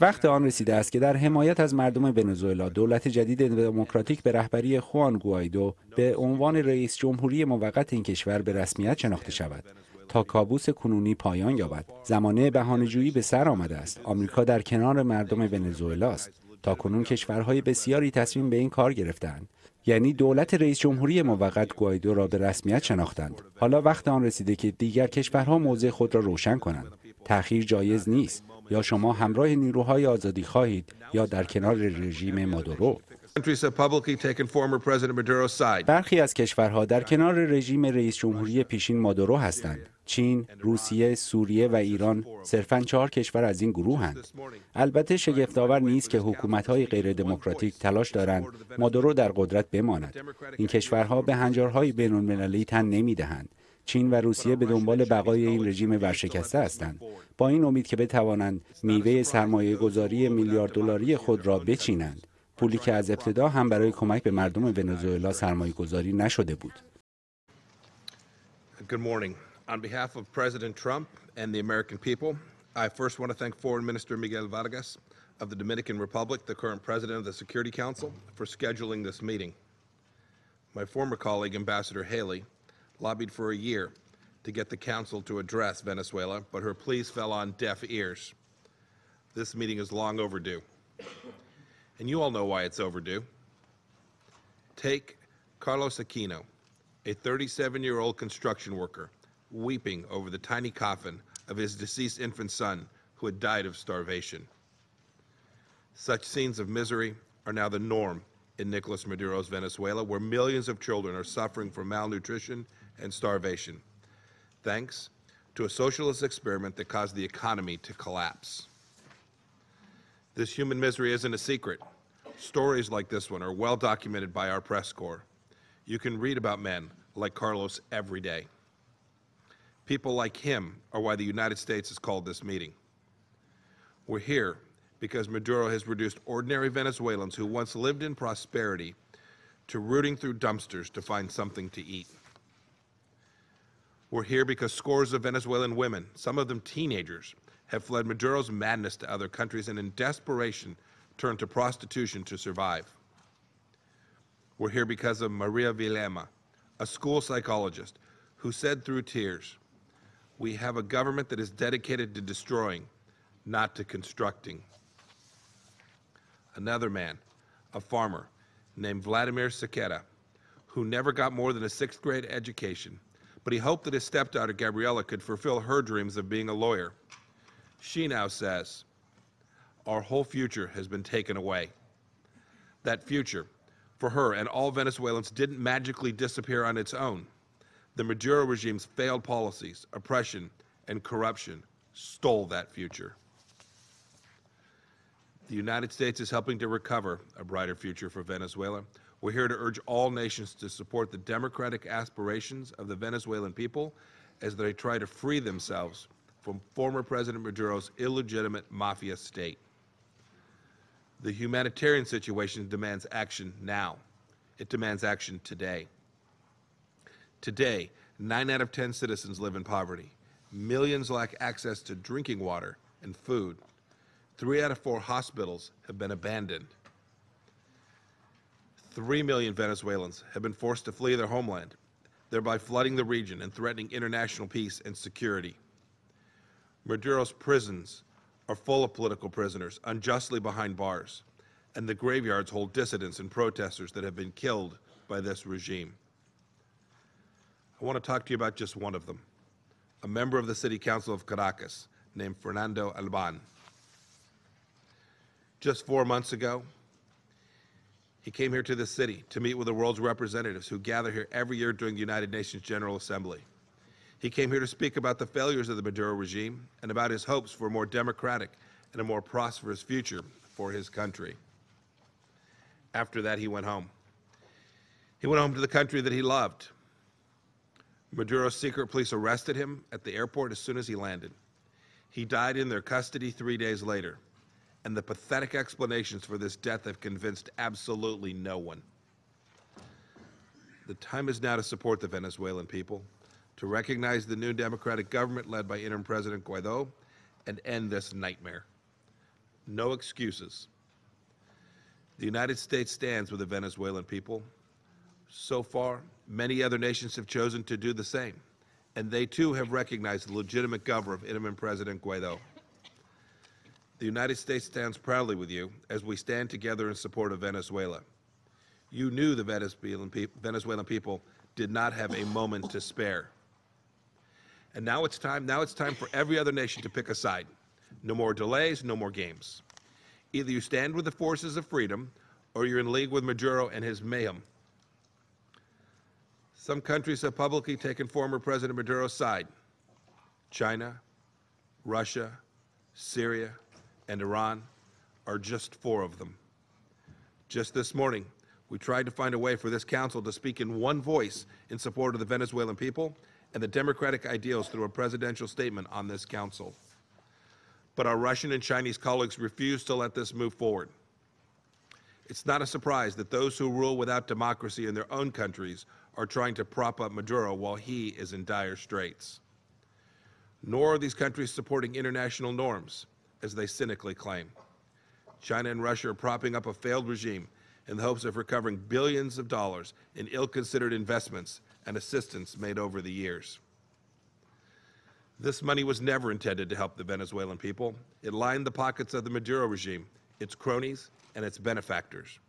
وقت آن رسیده است که در حمایت از مردم ونزوئلا دولت جدید دموکراتیک به رهبری خوان گوایدو به عنوان رئیس جمهوری موقت این کشور به رسمیت شناخته شود تا کابوس کنونی پایان یابد. زمانه بهانه‌جویی به سر آمده است. آمریکا در کنار مردم ونزوئلا است. تاکنون کشورهای بسیاری تصمیم به این کار گرفتند. یعنی دولت رئیس جمهوری موقت گوایدو را به رسمیت شناختند. حالا وقت آن رسیده که دیگر کشورها موضع خود را روشن کنند. تأخیر جایز نیست. یا شما همراه نیروهای آزادی خواهید یا در کنار رژیم مادورو. برخی از کشورها در کنار رژیم رئیس جمهوری پیشین مادورو هستند. چین، روسیه، سوریه و ایران صرفاً 4 کشور از این گروهند. البته شگفت‌آور نیست که حکومت‌های غیر دموکراتیک تلاش دارند مادورو در قدرت بماند. این کشورها به هنجارهای بین‌المللی تن نمی‌دهند. چین و روسیه به دنبال بقای این رژیم ورشکسته هستند، با این امید که بتوانند میوه سرمایه‌گذاری میلیارد دلاری خود را بچینند، پولی که از ابتدا هم برای کمک به مردم ونزوئلا سرمایه‌گذاری نشده بود. Good morning. On behalf of President Trump and the American people, I first want to thank Foreign Minister Miguel Vargas of the Dominican Republic, the current president of the Security Council, for scheduling this meeting. My former colleague, Ambassador Haley, lobbied for a year to get the council to address Venezuela, but her pleas fell on deaf ears. This meeting is long overdue. And you all know why it's overdue. Take Carlos Aquino, a 37-year-old construction worker, weeping over the tiny coffin of his deceased infant son who had died of starvation. Such scenes of misery are now the norm in Nicolas Maduro's Venezuela, where millions of children are suffering from malnutrition and starvation, thanks to a socialist experiment that caused the economy to collapse. This human misery isn't a secret. Stories like this one are well documented by our press corps. You can read about men like Carlos every day. People like him are why the United States has called this meeting. We're here because Maduro has reduced ordinary Venezuelans who once lived in prosperity to rooting through dumpsters to find something to eat. We're here because scores of Venezuelan women, some of them teenagers, have fled Maduro's madness to other countries and in desperation turned to prostitution to survive. We're here because of Maria Vilema, a school psychologist who said through tears, "We have a government that is dedicated to destroying, not to constructing." Another man, a farmer named Vladimir Sequeira, who never got more than a 6th grade education, but he hoped that his stepdaughter Gabriela could fulfill her dreams of being a lawyer. She now says, "Our whole future has been taken away." That future, for her and all Venezuelans, didn't magically disappear on its own. The Maduro regime's failed policies, oppression, and corruption stole that future. The United States is helping to recover a brighter future for Venezuela. We're here to urge all nations to support the democratic aspirations of the Venezuelan people as they try to free themselves from former President Maduro's illegitimate mafia state. The humanitarian situation demands action now. It demands action today. Today, 9 out of 10 citizens live in poverty. Millions lack access to drinking water and food. 3 out of 4 hospitals have been abandoned. 3 million Venezuelans have been forced to flee their homeland, thereby flooding the region and threatening international peace and security. Maduro's prisons are full of political prisoners unjustly behind bars, and the graveyards hold dissidents and protesters that have been killed by this regime. I want to talk to you about just one of them, a member of the City Council of Caracas named Fernando Alban. Just 4 months ago, he came here to the city to meet with the world's representatives who gather here every year during the United Nations General Assembly. He came here to speak about the failures of the Maduro regime and about his hopes for a more democratic and a more prosperous future for his country. After that, he went home. He went home to the country that he loved. Maduro's secret police arrested him at the airport as soon as he landed. He died in their custody 3 days later, and the pathetic explanations for this death have convinced absolutely no one. The time is now to support the Venezuelan people, to recognize the new democratic government led by interim President Guaido, and end this nightmare. No excuses. The United States stands with the Venezuelan people. So far, many other nations have chosen to do the same, and they too have recognized the legitimate government of interim President Guaido. The United States stands proudly with you as we stand together in support of Venezuela. You knew the Venezuelan people did not have a moment to spare. And now it's time for every other nation to pick a side. No more delays, no more games. Either you stand with the forces of freedom, or you're in league with Maduro and his mayhem. Some countries have publicly taken former President Maduro's side. China, Russia, Syria, and Iran are just 4 of them. Just this morning, we tried to find a way for this council to speak in one voice in support of the Venezuelan people and the democratic ideals through a presidential statement on this council. But our Russian and Chinese colleagues refuse to let this move forward. It's not a surprise that those who rule without democracy in their own countries are trying to prop up Maduro while he is in dire straits. Nor are these countries supporting international norms, as they cynically claim. China and Russia are propping up a failed regime in the hopes of recovering billions of dollars in ill-considered investments and assistance made over the years. This money was never intended to help the Venezuelan people. It lined the pockets of the Maduro regime, its cronies, and its benefactors.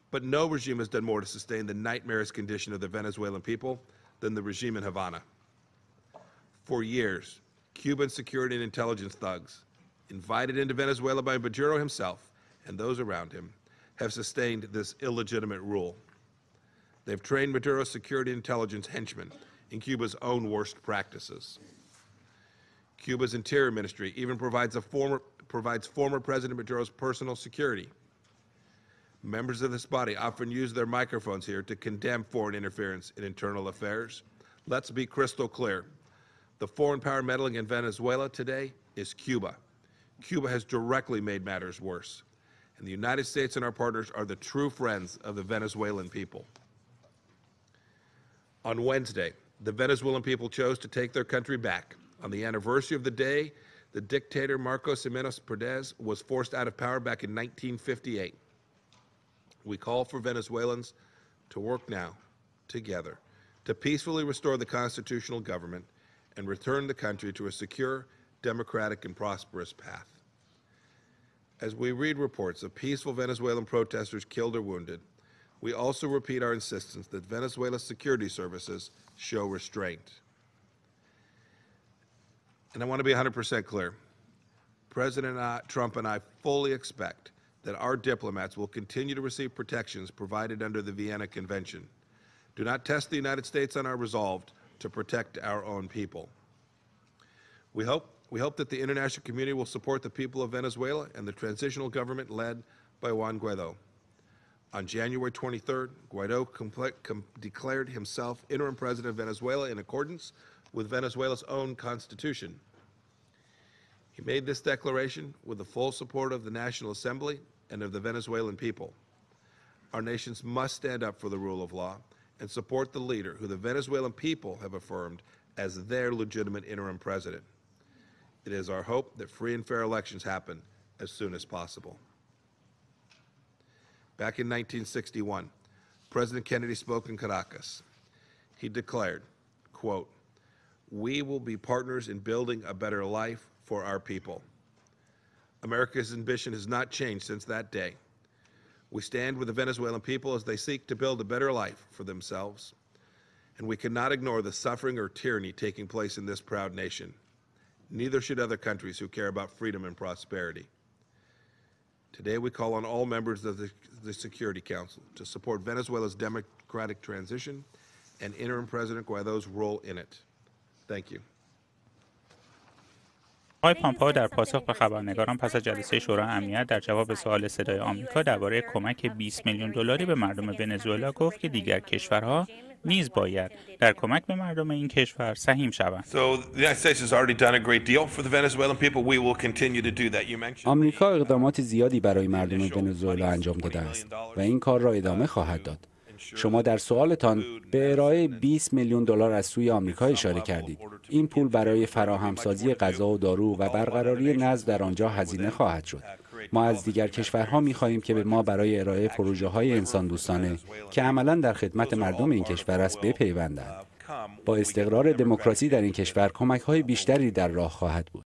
But no regime has done more to sustain the nightmarish condition of the Venezuelan people than the regime in Havana. For years, Cuban security and intelligence thugs, invited into Venezuela by Maduro himself and those around him, have sustained this illegitimate rule. They've trained Maduro's security and intelligence henchmen in Cuba's own worst practices. Cuba's Interior Ministry even provides former President Maduro's personal security. Members of this body often use their microphones here to condemn foreign interference in internal affairs. Let's be crystal clear. The foreign power meddling in Venezuela today is Cuba. Cuba has directly made matters worse. And the United States and our partners are the true friends of the Venezuelan people. On Wednesday, the Venezuelan people chose to take their country back. On the anniversary of the day, the dictator Marcos Jiménez Pérez was forced out of power back in 1958. We call for Venezuelans to work now, together, to peacefully restore the constitutional government and return the country to a secure, democratic, and prosperous path. As we read reports of peaceful Venezuelan protesters killed or wounded, we also repeat our insistence that Venezuela's security services show restraint. And I want to be 100% clear. President Trump and I fully expect that our diplomats will continue to receive protections provided under the Vienna Convention. Do not test the United States on our resolve to protect our own people. We hope that the international community will support the people of Venezuela and the transitional government led by Juan Guaido. On January 23rd, Guaido declared himself interim president of Venezuela in accordance with Venezuela's own constitution. He made this declaration with the full support of the National Assembly and of the Venezuelan people. Our nations must stand up for the rule of law and support the leader who the Venezuelan people have affirmed as their legitimate interim president. It is our hope that free and fair elections happen as soon as possible. Back in 1961, President Kennedy spoke in Caracas. He declared, quote, "We will be partners in building a better life for our people." America's ambition has not changed since that day. We stand with the Venezuelan people as they seek to build a better life for themselves, and we cannot ignore the suffering or tyranny taking place in this proud nation. Neither should other countries who care about freedom and prosperity. Today we call on all members of the Security Council to support Venezuela's democratic transition and interim President Guaido's role in it. Thank you. آقای پمپئو در پاسخ به خبرنگاران پس از جلسه شورای امنیت در جواب سوال صدای آمریکا درباره کمک 20 میلیون دلاری به مردم ونزوئلا گفت که دیگر کشورها نیز باید در کمک به مردم این کشور سهیم شوند. آمریکا اقدامات زیادی برای مردم ونزوئلا انجام داده است و این کار را ادامه خواهد داد. شما در سوالتان به ارائه 20 میلیون دلار از سوی آمریکا اشاره کردید. این پول برای فراهمسازی غذا و دارو و برقراری نظم در آنجا هزینه خواهد شد. ما از دیگر کشورها می‌خواهیم که به ما برای ارائه پروژه‌های انسان دوستانه که عملاً در خدمت مردم این کشور است بپیوندند. با استقرار دموکراسی در این کشور کمک‌های بیشتری در راه خواهد بود.